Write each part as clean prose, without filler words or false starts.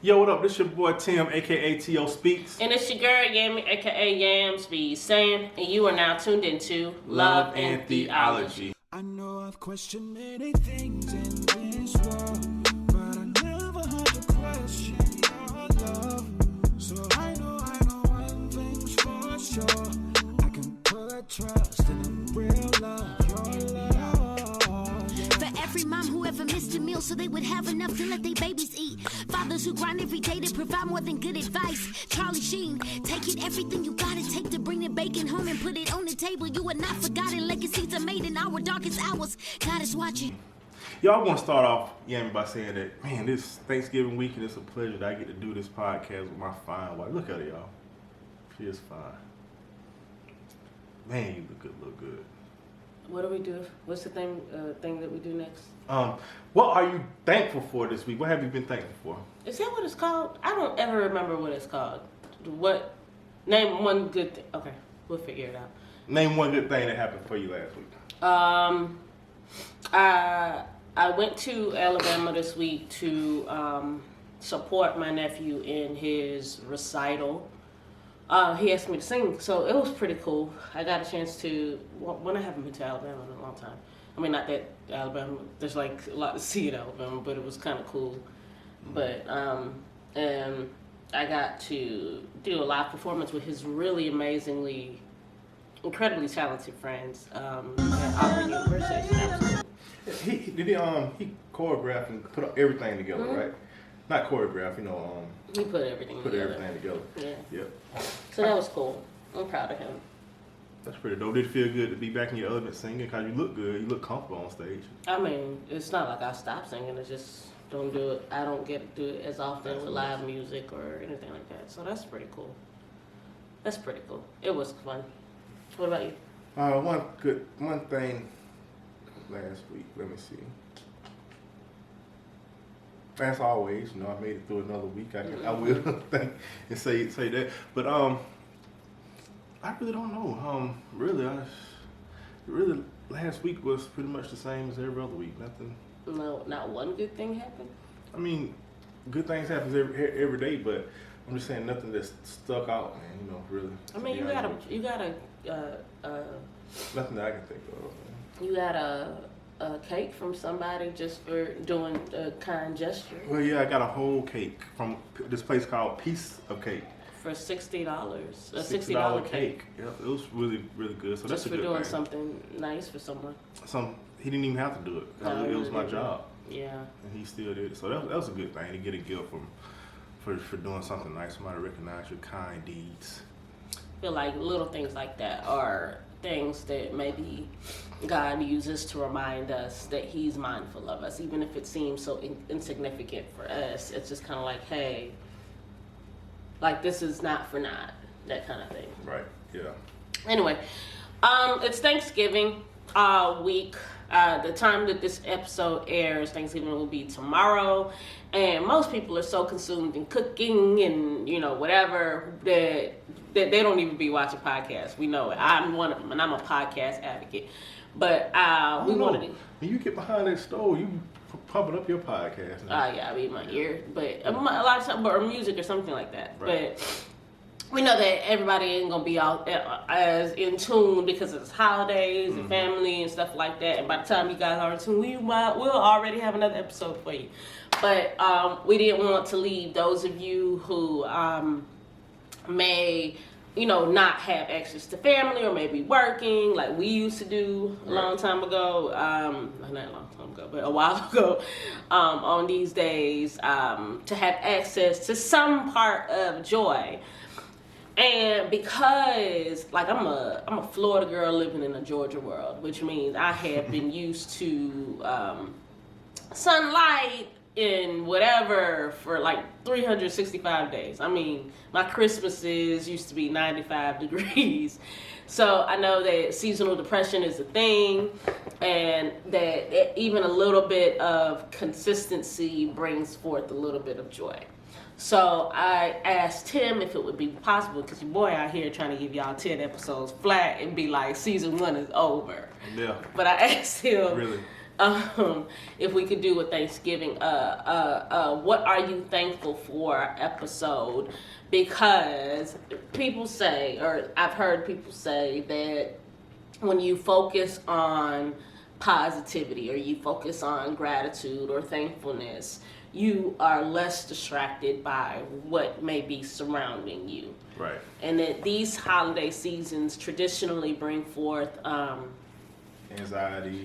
Yo, what up? This your boy Tim, aka T.O. Speaks. And it's your girl Yami, aka Yams be saying, and you are now tuned into Love and Theology. I know I've questioned many things in this world, but I never had to question your love. So I know one thing's for sure. I can put trust in real love, your love. For every mom who ever missed a meal so they would have enough to let their babies eat. Fathers who grind every day to provide more than good advice. Charlie Sheen, take it, everything you gotta take to bring the bacon home and put it on the table. You are not forgotten, legacies are made in our darkest hours. God is watching. Y'all want to start off, Yami, by saying that, man, this Thanksgiving weekend, it's a pleasure that I get to do this podcast with my fine wife. Look at her, y'all. She is fine. Man, you look good. What do we do? What's the thing that we do next? What are you thankful for this week? What have you been thankful for? Is that what it's called? I don't ever remember what it's called. What? Name one good thing. Okay, we'll figure it out. Name one good thing that happened for you last week. I went to Alabama this week to support my nephew in his recital. He asked me to sing, so it was pretty cool. I got a chance to, when I haven't been to Alabama in a long time. I mean, not that Alabama, there's like a lot to see in Alabama, but it was kind of cool. But, and I got to do a live performance with his really amazingly, incredibly talented friends at Auburn University. So that was cool. He choreographed and put everything together, right? Not choreograph, He put everything together. Yeah. Yep. So that was cool. I'm proud of him. That's pretty dope. Did it feel good to be back in your element singing? Because you look good. You look comfortable on stage. I mean, it's not like I stopped singing. It's just don't do it. I don't get to do it as often with live music or anything like that. So that's pretty cool. That's pretty cool. It was fun. What about you? One thing last week. Let me see. As always, I made it through another week. I will think and say that. But I really don't know. Really, last week was pretty much the same as every other week. Nothing. No, not one good thing happened. I mean, good things happen every day, but I'm just saying nothing that's stuck out, man. Really. I mean, you got nothing that I can think of. Man. You got a cake from somebody just for doing a kind gesture. Well, yeah, I got a whole cake from this place called Piece of Cake. For $60. A $60 cake. Yep, it was really, really good. So just that's a for good doing thing. something nice for someone. He didn't even have to do it. No, it was my job. Yeah. And he still did it. So that was a good thing to get a gift for doing something nice. Somebody recognize your kind deeds. I feel like little things like that are things that maybe God uses to remind us that He's mindful of us, even if it seems so insignificant for us. It's just kind of like, hey, like this is not for naught, that kind of thing. Right. Yeah. Anyway, it's Thanksgiving week. The time that this episode airs, Thanksgiving will be tomorrow, and most people are so consumed in cooking and whatever that they don't even be watching podcasts. We know it. I'm one of them, and I'm a podcast advocate. But we wanted to. When you get behind that stove, you pumping up your podcast. Yeah, I mean my ear, but a lot of times, or music or something like that. Right. But we know that everybody ain't gonna be out as in tune because it's holidays and family and stuff like that. And by the time you guys are in tune, we'll already have another episode for you. But we didn't want to leave those of you who may not have access to family or maybe working like we used to do a long time ago, not a long time ago, but a while ago, on these days, to have access to some part of joy. And because, like, I'm a Florida girl living in a Georgia world, which means I have been used to sunlight in whatever for like 365 days. I mean, my Christmases used to be 95 degrees. So I know that seasonal depression is a thing, and that even a little bit of consistency brings forth a little bit of joy. So I asked him if it would be possible, because your boy out here trying to give y'all 10 episodes flat and be like, season 1 is over. Yeah. But I asked him Really? if we could do a Thanksgiving, what are you thankful for episode, because people say, or I've heard people say that when you focus on positivity or you focus on gratitude or thankfulness, you are less distracted by what may be surrounding you. Right. And that these holiday seasons traditionally bring forth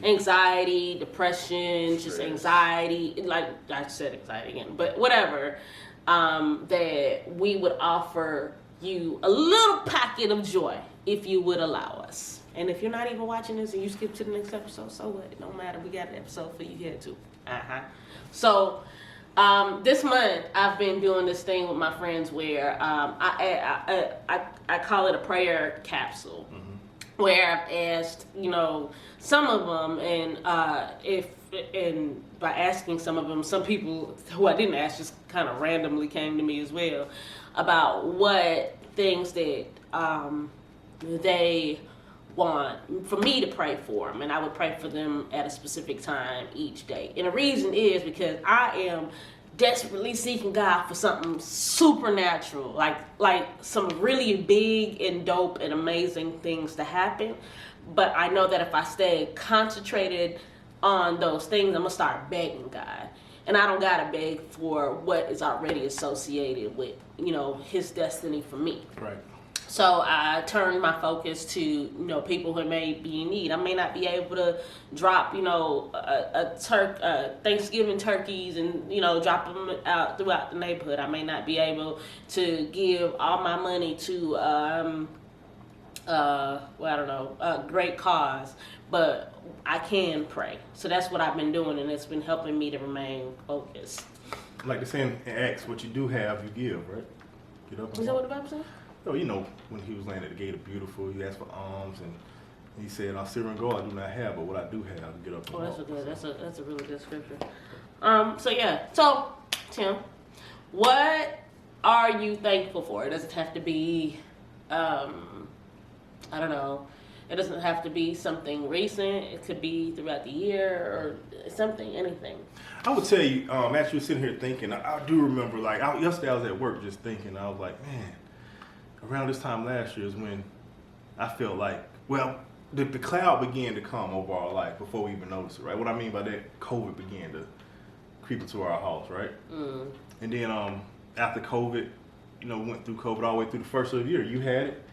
anxiety, depression, just anxiety, like I said anxiety again, but whatever, that we would offer you a little packet of joy if you would allow us. And if you're not even watching this and you skip to the next episode, so what? It don't matter. We got an episode for you here too. So this month I've been doing this thing with my friends where I call it a prayer capsule. Where I've asked, some of them, and by asking some of them, some people who I didn't ask just kind of randomly came to me as well, about what things that they want for me to pray for them, and I would pray for them at a specific time each day. And the reason is because I am desperately seeking God for something supernatural, like some really big and dope and amazing things to happen. But I know that if I stay concentrated on those things, I'm gonna start begging God, and I don't gotta beg for what is already associated with His destiny for me. Right. So I turned my focus to people who may be in need. I may not be able to drop Thanksgiving turkeys and drop them out throughout the neighborhood. I may not be able to give all my money to a great cause, but I can pray. So that's what I've been doing, and it's been helping me to remain focused. Like the saying in Acts, what you do have, you give, right? Get up. Is that what the Bible says? No, when he was laying at the gate of Beautiful, he asked for alms, and he said, "I'll silver and gold I do not have, but what I do have, get up and walk." That's a really good scripture. So Tim, what are you thankful for? It doesn't have to be, I don't know. It doesn't have to be something recent. It could be throughout the year or something, anything. I would tell you, as you were sitting here thinking, I do remember, yesterday I was at work just thinking, I was like, man, around this time last year is when I felt like, the cloud began to come over our life before we even noticed it, right? What I mean by that, COVID began to creep into our house, right? Mm. And then after COVID, went through COVID all the way through the first of the year. You had it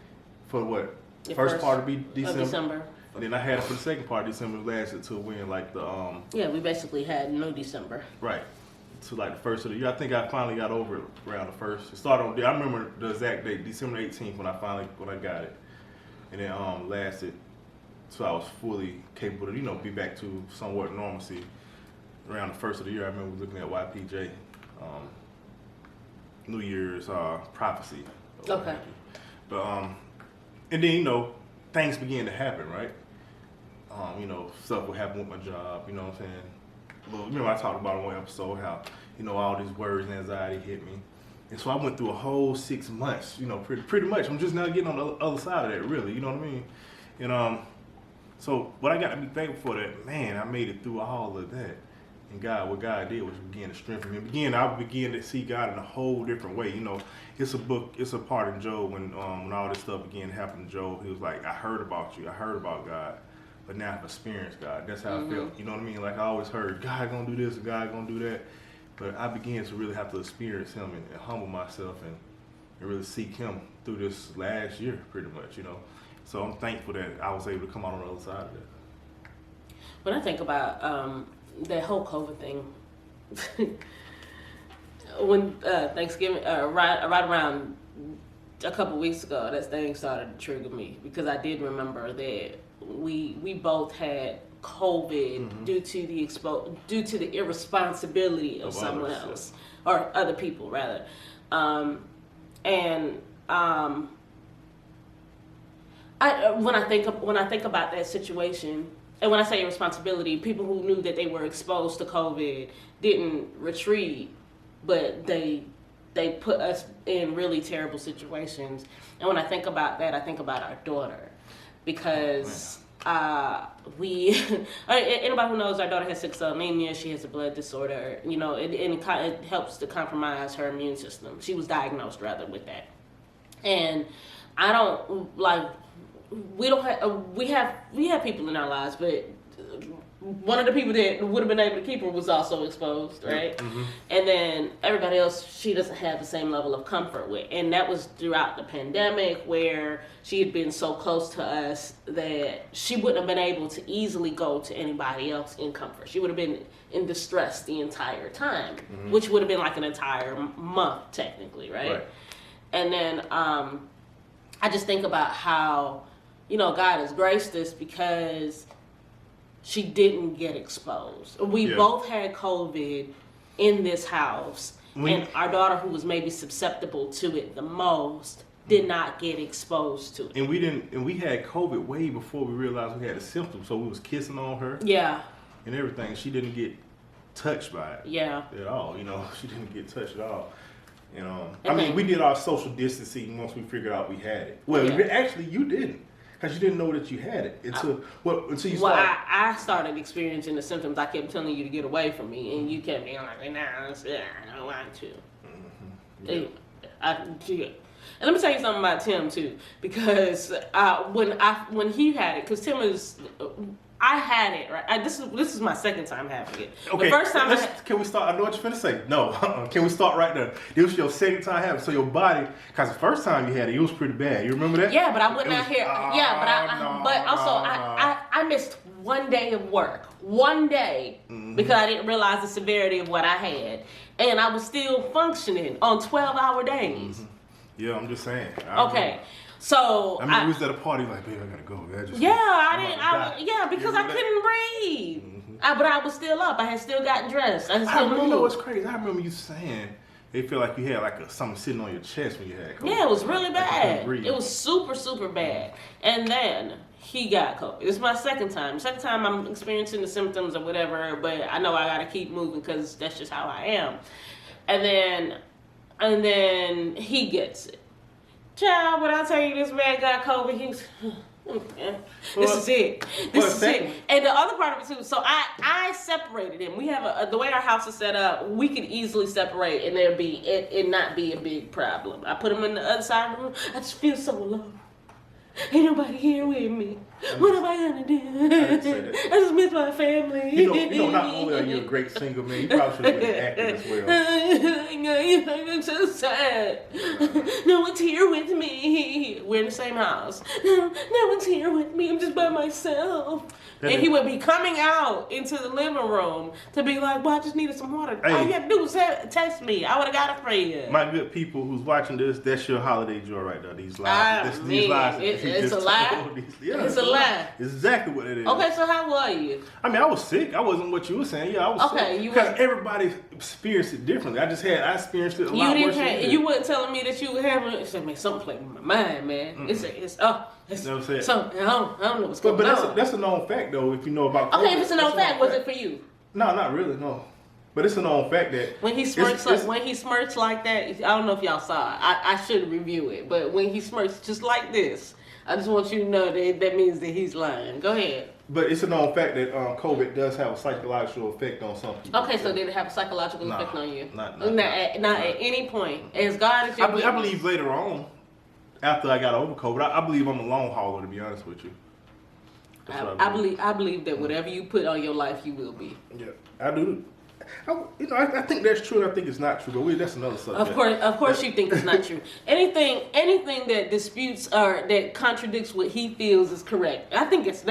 for what? The first part of December. And then I had it for the second part of December, lasted till when, we basically had no December. Right. To the first of the year. I think I finally got over it around the first. It started on, I remember the exact date, December 18th when I got it. And then lasted so I was fully capable to, be back to somewhat normalcy around the first of the year. I remember looking at YPJ, New Year's prophecy. Okay. But and then things began to happen, right? Stuff would happen with my job, you know what I'm saying? Well, remember I talked about in one episode how, all these worries and anxiety hit me. And so I went through a whole 6 months, pretty much. I'm just now getting on the other side of that, really, you know what I mean? And so what I got to be thankful for that, man, I made it through all of that. And what God did was began to strengthen me. I began to see God in a whole different way. It's a part in Job when all this stuff began to happen to Job. He was like, I heard about you. I heard about God. But now I've experienced God. That's how I felt. You know what I mean? Like I always heard, God gonna do this, God gonna do that. But I began to really have to experience Him and humble myself and really seek Him through this last year, pretty much, So I'm thankful that I was able to come out on the other side of that. When I think about that whole COVID thing, when Thanksgiving, right around a couple weeks ago, that thing started to trigger me because I did remember that we both had COVID due to the irresponsibility of someone else or other people rather, when I think about that situation. And when I say irresponsibility, people who knew that they were exposed to COVID didn't retreat, but they put us in really terrible situations. And when I think about that, I think about our daughter, because anybody who knows, our daughter has sickle cell anemia. She has a blood disorder. You know, and it helps to compromise her immune system. She was diagnosed rather with that, and I don't like. We don't have. We have people in our lives, but one of the people that would have been able to keep her was also exposed, right? Mm-hmm. And then everybody else, she doesn't have the same level of comfort with. And that was throughout the pandemic, where she had been so close to us that she wouldn't have been able to easily go to anybody else in comfort. She would have been in distress the entire time, mm-hmm. which would have been like an entire month, technically, right? And then I just think about how, you know, God has graced us because she didn't get exposed. We both had COVID in this house, and our daughter, who was maybe susceptible to it the most, did not get exposed to it. And we had COVID way before we realized we had the symptoms. So we was kissing on her, and everything. She didn't get touched by it, at all. You know, she didn't get touched at all. You know, I mean, we did our social distancing once we figured out we had it. Well, actually, you didn't. Because you didn't know that you had it until you started. Well, I started experiencing the symptoms. I kept telling you to get away from me, and you kept being like, "Nah, I don't want to." Mm-hmm. And let me tell you something about Tim too, because when he had it, because Tim is. I had it, right? This is my second time having it. Okay. The first time can we start? I know what you're finna say. No. Can we start right there? This was your second time having it. So your body, because the first time you had it, it was pretty bad. You remember that? Yeah, but I went out here. I missed one day of work. One day. Mm-hmm. Because I didn't realize the severity of what I had. And I was still functioning on 12-hour days. Mm-hmm. Yeah, I'm just saying. Okay. So I we was at a party like, babe, I gotta go. Because I couldn't breathe. Mm-hmm. But I was still up. I had still gotten dressed. I remember what's crazy. I remember you saying they feel like you had like something sitting on your chest when you had COVID. Yeah, it was really bad. It was super, super bad. And then he got COVID. It's my second time. Second time I'm experiencing the symptoms or whatever, but I know I gotta keep moving because that's just how I am. And then he gets it. Child, when I tell you this man got COVID, this is it. This is it. And the other part of it too, so I separated him. We have the way our house is set up, we could easily separate and it not be a big problem. I put him in the other side of the room. I just feel so alone. Ain't nobody here with me. What am I gonna do? I just miss my family. You know, not only are you a great single man, you probably should have been acting as well. I'm so sad. No one's here with me. We're in the same house. No one's here with me. I'm just by myself. And he would be coming out into the living room to be like, well, I just needed some water. All you had to do was text me. I would have got a friend. My good people who's watching this, that's your holiday joy right there. These lies. These lies. It's a lie. It's a lie. It's exactly what it is. Okay, so how were you? I mean, I was sick. I wasn't what you were saying. Yeah, I was sick. Because everybody experienced it differently. I experienced it a lot worse than you. You weren't telling me that you were having it. Man, something playing with my mind, man. Mm-hmm. It's something. I don't know what's going on. But that's a known fact, though, if you know about COVID. Okay, if it's a known fact, was it for you? No, not really, no. But it's a known fact that when he smirks like that, I don't know if y'all saw it. I should review it, but when he smirks just like this, I just want you to know that means that he's lying. Go ahead. But it's a known fact that COVID does have a psychological effect on some people. Okay, so did it have a psychological effect on you? Not at any point. As God is your I believe later on, after I got over COVID, I believe I'm a long hauler, to be honest with you. I believe that whatever you put on your life, you will be. Yeah, I do. I think that's true, and I think it's not true. But that's another subject. Of course, you think it's not true. Anything that disputes or that contradicts what he feels is correct. I think it's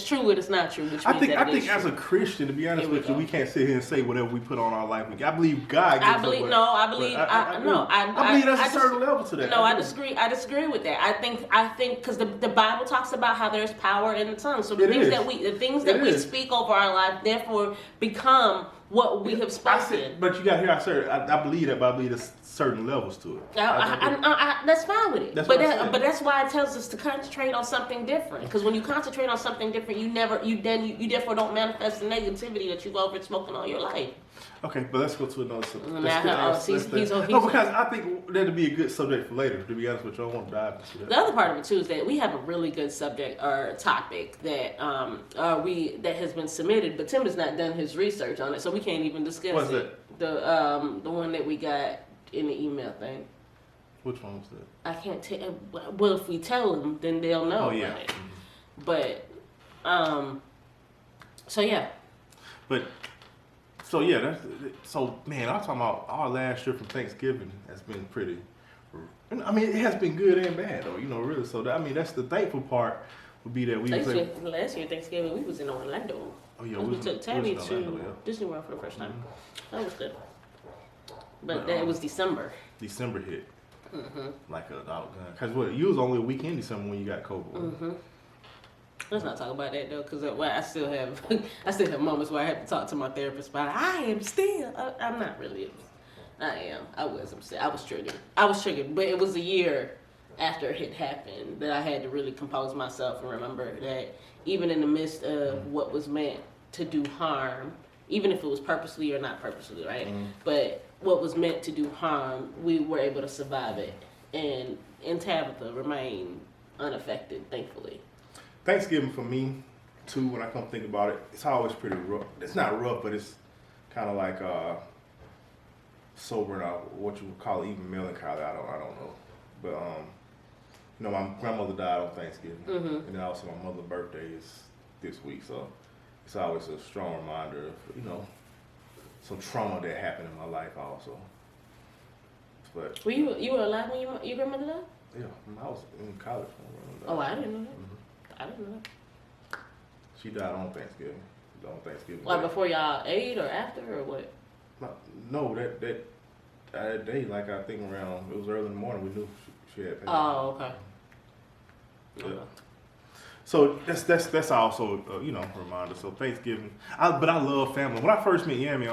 true, but it's not true. Which means I think as a Christian, to be honest with you, we can't sit here and say whatever we put on our life. I believe God. I believe there's a certain level to that. No, I disagree with that. I think because the Bible talks about how there's power in the tongue. So the things that we speak over our life, therefore become what we have spoken. But you got to hear, I believe that, but I believe there's certain levels to it. That's fine with it. But that's why it tells us to concentrate on something different. Because when you concentrate on something different, you therefore don't manifest the negativity that you've over smoking all your life. Okay, but let's go to another subject. Now, No, because I think that'd be a good subject for later. To be honest with you, I don't want to dive into The that. other part of it too is that we have a really good subject or topic that that has been submitted, but Tim has not done his research on it, so we can't even discuss What's it. The one that we got in the email thing. Which one was that? I can't tell. Well, if we tell them, then they'll know. Oh yeah. About it. But so yeah. But so yeah, man. I'm talking about our last year from Thanksgiving has been pretty. I mean, it has been good and bad though. Really. So that's the thankful part would be that we. Last year Thanksgiving we was in Orlando. Oh yeah, we took Tammy was to in Orlando, yeah. Disney World for the first time. That was good. But But, it was December. December hit. Like a dog gun. Cause you was only a week in December when you got COVID. Let's not talk about that though, because I still have moments where I have to talk to my therapist about it. I am still. I'm not really. I am. I was upset. I was triggered. But it was a year after it had happened that I had to really compose myself and remember that even in the midst of what was meant to do harm, even if it was purposely or not purposely, right? But what was meant to do harm, we were able to survive it, and Tabitha remained unaffected, thankfully. Thanksgiving for me, too, when I come think about it, it's always pretty rough. It's not rough, but it's kind of like sobering out, what you would call even melancholy. I don't know. But, my grandmother died on Thanksgiving. And then also my mother's birthday is this week. So it's always a strong reminder of, some trauma that happened in my life also. But Were you were alive when your grandmother died? yeah, I was in college when my grandmother died. Oh, I didn't know that. I didn't know that. She died on Thanksgiving. Like before y'all ate or after or what? No, that day, like I think around, it was early in the morning, we knew she had passed. Oh, okay. Yeah. So that's also a reminder. So Thanksgiving, but I love family. When I first met Yami,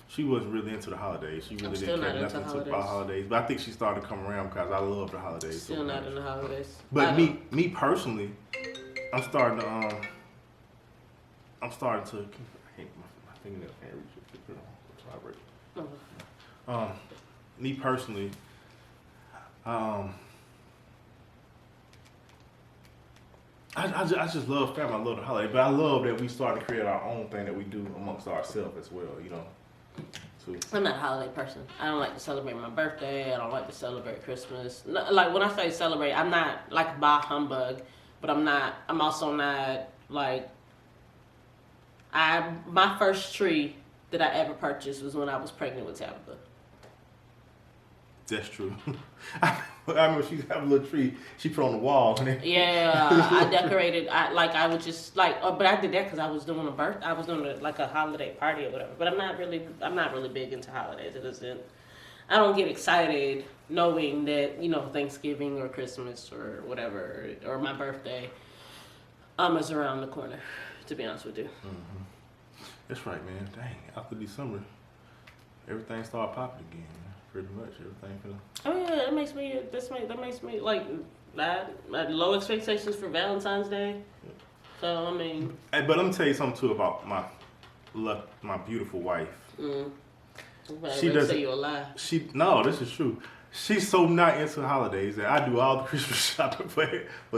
she wasn't really into the holidays. She really still didn't care not into nothing about holidays. But I think she started to come around because I love the holidays. Still so not much. in the holidays. But me personally, I'm starting to I can't, my fingernail can't reach it. It's vibrating. Me personally, I just love family. I love the holiday, but I love that we start to create our own thing that we do amongst ourselves as well. So, I'm not a holiday person. I don't like to celebrate my birthday. I don't like to celebrate Christmas. No, like when I say celebrate, I'm not like a bah humbug, but I'm also not like. My first tree that I ever purchased was when I was pregnant with Tabitha. that's true. I remember she had a little tree she put on the wall. Yeah, I decorated. I would just but I did that because I was doing like a holiday party or whatever. But I'm not really big into holidays. I don't get excited knowing that Thanksgiving or Christmas or whatever or my birthday is around the corner. To be honest with you. That's right, man. Dang, after December, everything started popping again. Man. Pretty much everything. Oh yeah, that makes me like I had low expectations for Valentine's Day. So I mean. Hey, but let me tell you something too about my beautiful wife. She doesn't say you a lie. No, this is true. She's so not into holidays that I do all the Christmas shopping for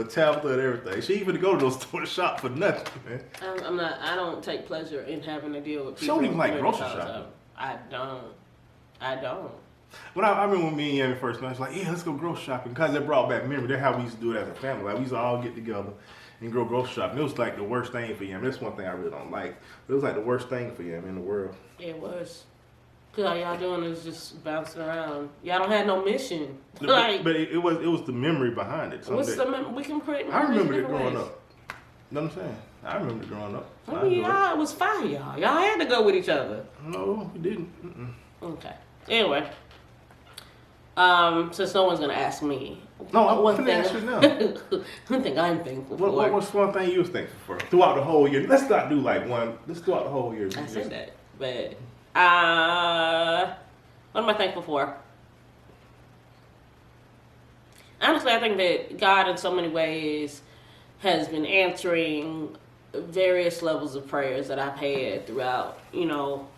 Tabitha and everything. She even go to those stores shop for nothing, man. I'm not. I don't take pleasure in having to deal with She people. don't even like who grocery are shopping. I don't. When I remember when me and Yami first met, I was like, yeah, let's go grocery shopping. Because it brought back memory. That's how we used to do it as a family. Like, we used to all get together and go grocery shopping. It was like the worst thing for Yami. That's one thing I really don't like. But it was like the worst thing for Yami in the world. It was. Because all y'all doing is just bouncing around. Y'all don't have no mission. But it was the memory behind it. We can create. I remember it different growing ways. up. You know what I'm saying? I remember it growing up. I mean, y'all was fine, y'all. Y'all had to go with each other. No, we didn't. Okay. Anyway. Since no one's gonna ask me. No, I'm gonna ask you now. One thing I'm thankful for. What's one thing you was thankful for throughout the whole year? Let's not do like one. Let's throughout the whole year. I said that, but what am I thankful for? Honestly, I think that God, in so many ways, has been answering various levels of prayers that I've had throughout,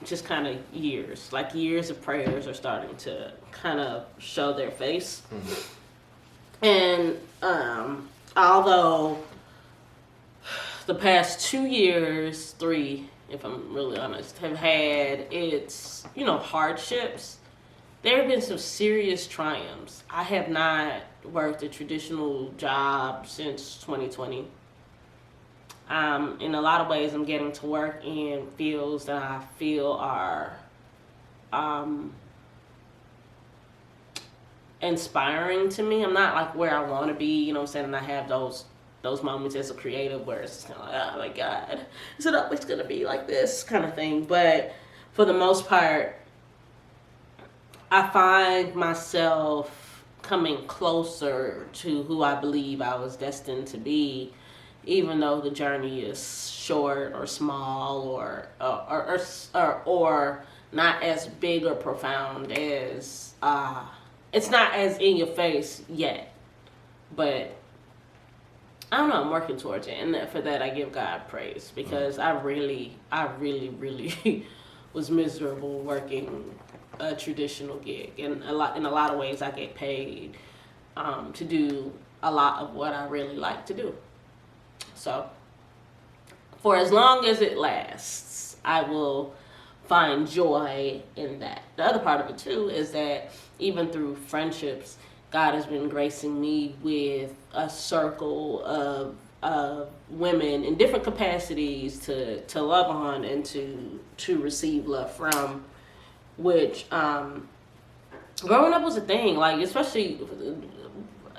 just kind of years. Like years of prayers are starting to kind of show their face. And although the past 2 years, 3, if I'm really honest, have had its, hardships, there have been some serious triumphs. I have not worked a traditional job since 2020. In a lot of ways, I'm getting to work in fields that I feel are inspiring to me. I'm not like where I want to be, you know what I'm saying? And I have those moments as a creative where it's kind of like, oh my God, is it always going to be like this kind of thing? But for the most part, I find myself coming closer to who I believe I was destined to be, even though the journey is short or small or not as big or profound as it's not as in your face yet, but I don't know, I'm working towards it, and for that I give God praise, because I really was miserable working a traditional gig, and in a lot of ways I get paid to do a lot of what I really like to do. So for as long as it lasts, I will find joy in that. The other part of it too is that even through friendships, God has been gracing me with a circle of women in different capacities to love on and to receive love from, which growing up was a thing. Like, especially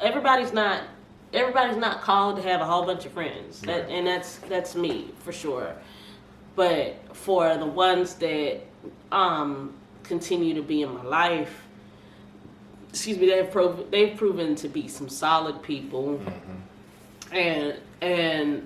everybody's not called to have a whole bunch of friends. And that's me for sure. But for the ones that continue to be in my life, they've proven to be some solid people, and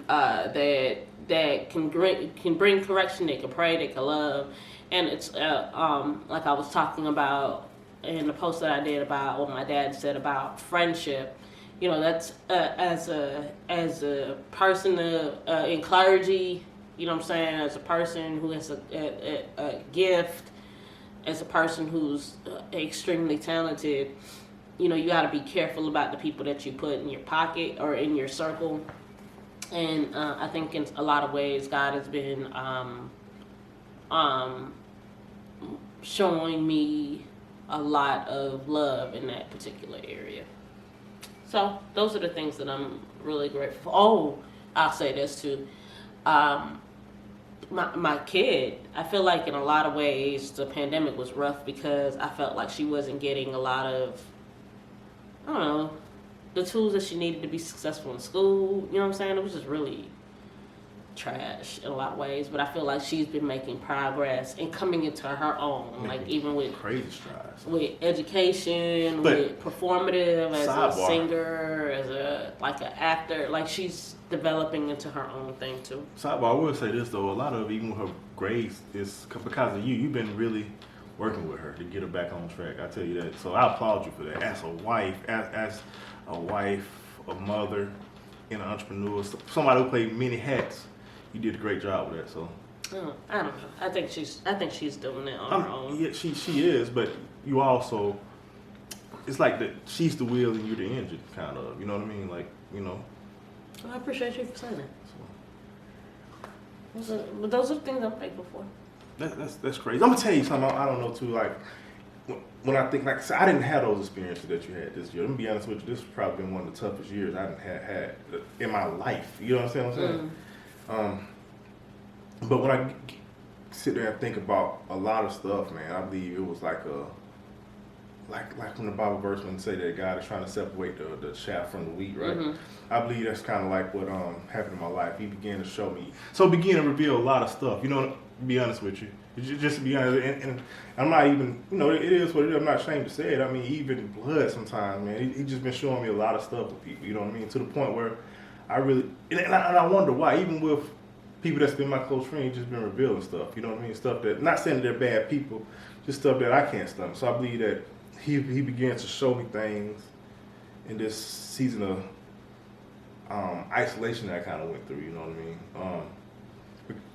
that can bring correction. They can pray, they can love, and it's like I was talking about in the post that I did about what my dad said about friendship. That's as a person in clergy. You know what I'm saying? As a person who has a gift, as a person who's extremely talented, you got to be careful about the people that you put in your pocket or in your circle. And I think in a lot of ways, God has been showing me a lot of love in that particular area. So those are the things that I'm really grateful for. Oh, I'll say this too. My kid, I feel like in a lot of ways the pandemic was rough because I felt like she wasn't getting a lot of, I don't know, the tools that she needed to be successful in school. You know what I'm saying? It was just really trash in a lot of ways, but I feel like she's been making progress and coming into her own, like even with crazy strides, with education, with performative, as a singer, as an actor. Like, she's developing into her own thing too. Sidebar, I will say this though, a lot of even with her grades is because of you. You've been really working with her to get her back on track. I tell you that. So I applaud you for that. As a wife, a mother, and an entrepreneur, somebody who played many hats. You did a great job with that. So I don't know. I think she's doing it on her own. Yeah, she is, but you also, it's like she's the wheel and you're the engine, kind of. You know what I mean? Like, I appreciate you for saying that. But those are the things I'm thankful for. That's crazy. I'm gonna tell you something. I don't know too. Like when I think, like, I didn't have those experiences that you had this year. Let me be honest with you. This has probably been one of the toughest years I had in my life. You know what I'm saying? But when I sit there and think about a lot of stuff, man, I believe it was like when the Bible verse when say that God is trying to separate the chaff from the wheat, right? I believe that's kind of like what happened in my life. He began to show me, began to reveal a lot of stuff. To be honest with you, just to be honest, and I'm not even, it is what it is. I'm not ashamed to say it. I mean, even blood sometimes, man. He just been showing me a lot of stuff with people. You know what I mean? To the point where I really, and I wonder why, even with people that's been my close friends, just been revealing stuff. You know what I mean? Stuff that, not saying that they're bad people, just stuff that I can't stomach. So I believe that he began to show me things in this season of isolation that I kind of went through. You know what I mean?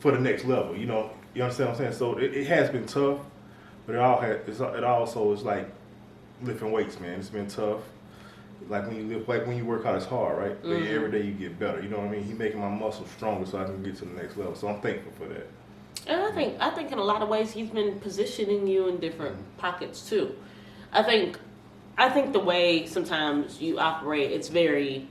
for the next level. You know, you understand what I'm saying? So it has been tough, but it also is like lifting weights, man. It's been tough. Like when you work out, it's hard, right? But every day you get better. You know what I mean? He making my muscles stronger so I can get to the next level. So I'm thankful for that. And I think in a lot of ways he's been positioning you in different pockets too. I think the way sometimes you operate, it's very,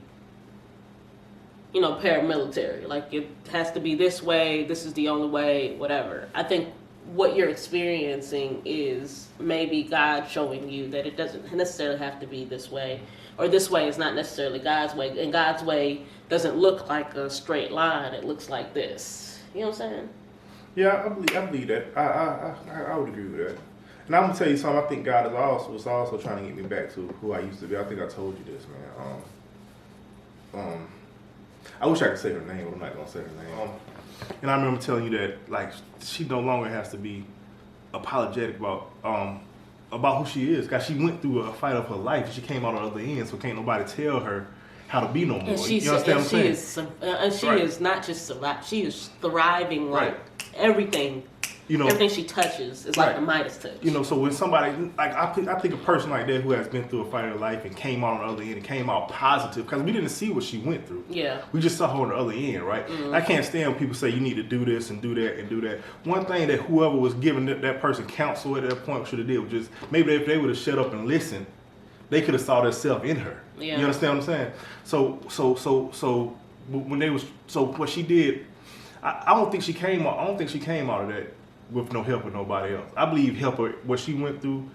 you know, paramilitary. Like it has to be this way, this is the only way, whatever. I think what you're experiencing is maybe God showing you that it doesn't necessarily have to be this way, or this way is not necessarily God's way, and God's way doesn't look like a straight line. It looks like this. You know what I'm saying? Yeah, I believe that. I would agree with that. And I'm gonna tell you something. I think God was also trying to get me back to who I used to be. I think I told you this, man. I wish I could say her name, but I'm not gonna say her name. And I remember telling you that, like, she no longer has to be apologetic about who she is, because she went through a fight of her life and she came out on the other end, so can't nobody tell her how to be no more. And she is not just surviving, she is thriving. Like everything, you know, everything she touches is like the Midas touch. You know, so when somebody, like, I think a person like that who has been through a fight of her life and came out on the other end and came out positive, because we didn't see what she went through. Yeah. We just saw her on the other end, right? Mm-hmm. I can't stand when people say you need to do this and do that and do that. One thing that whoever was giving that person counsel at that point should have did was just, maybe if they would have shut up and listened, they could have saw themselves in her. Yeah. You understand what I'm saying? So when they was, so what she did, I don't think she came out of that with no help with nobody else. I believe what she went through,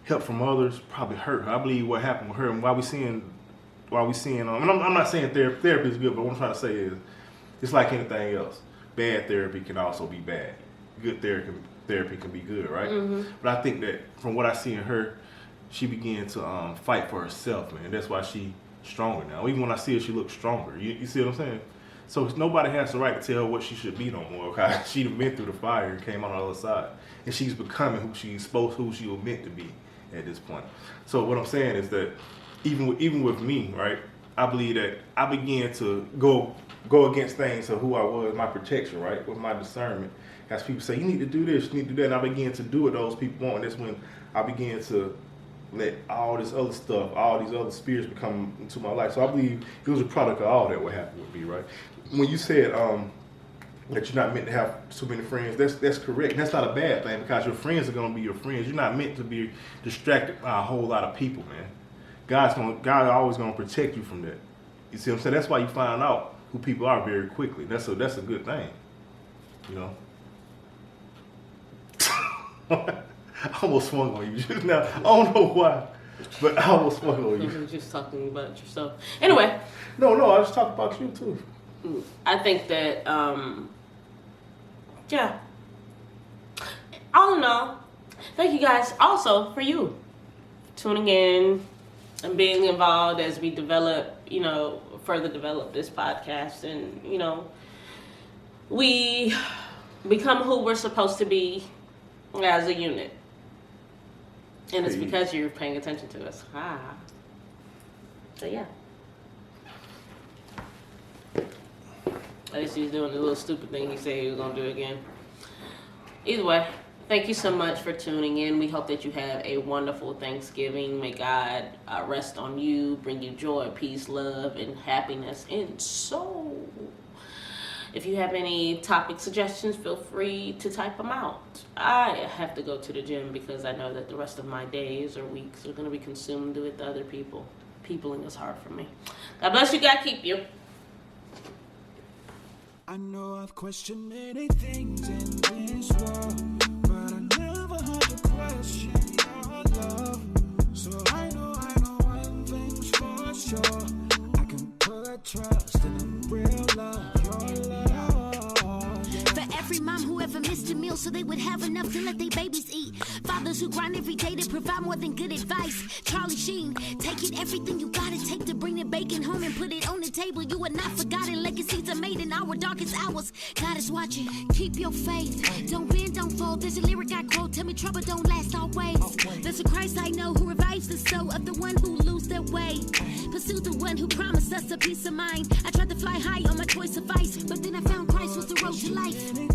help from others probably hurt her. I believe what happened with her, and why we seeing, and I'm not saying therapy is good, but what I'm trying to say is, it's like anything else. Bad therapy can also be bad. Good therapy can be good, right? Mm-hmm. But I think that from what I see in her, she began to fight for herself, man. That's why she's stronger now. Even when I see her, she looks stronger. You see what I'm saying? So nobody has the right to tell her what she should be no more. Okay? She'd have been through the fire and came on the other side, and she's becoming who she was meant to be at this point. So what I'm saying is that even with me, right? I believe that I began to go against things of who I was, my protection, right, with my discernment. As people say, you need to do this, you need to do that, and I began to do what those people want. And that's when I began to let all this other stuff, all these other spirits become into my life. So I believe it was a product of all that what happened with me, right? When you said that you're not meant to have so many friends, that's correct. And that's not a bad thing, because your friends are going to be your friends. You're not meant to be distracted by a whole lot of people, man. God always going to protect you from that. You see what I'm saying? That's why you find out who people are very quickly. That's a good thing, you know. I almost swung on you just now. I don't know why, but I almost swung on you. You were just talking about yourself. Anyway. No, I was talking about you too. I think that, yeah. All in all, thank you guys also for you tuning in and being involved as we further develop this podcast, and, we become who we're supposed to be as a unit. And it's because you're paying attention to us. So yeah. At least he's doing the little stupid thing he said he was going to do again. Either way, thank you so much for tuning in. We hope that you have a wonderful Thanksgiving. May God rest on you, bring you joy, peace, love, and happiness and soul. If you have any topic suggestions, feel free to type them out. I have to go to the gym because I know that the rest of my days or weeks are going to be consumed with other people. Peopling is hard for me. God bless you. God keep you. I know I've questioned many things in this world, but I never had to question your love. So I know one thing's for sure. I can put trust in a real love, your love. For every mom who ever missed a meal so they would have enough to let their babies eat. Fathers who grind every day to provide more than good advice. Charlie Sheen, take it, everything you gotta take to bring the bacon home and put it on the table. You are not forgotten, legacies are made in our darkest hours. God is watching, keep your faith. Don't bend, don't fold. There's a lyric I quote, tell me trouble don't last always. There's a Christ I know who revives the soul of the one who lose their way. Pursue the one who promised us a peace of mind. I tried to fly high on my choice of vice, but then I found Christ was the road to life.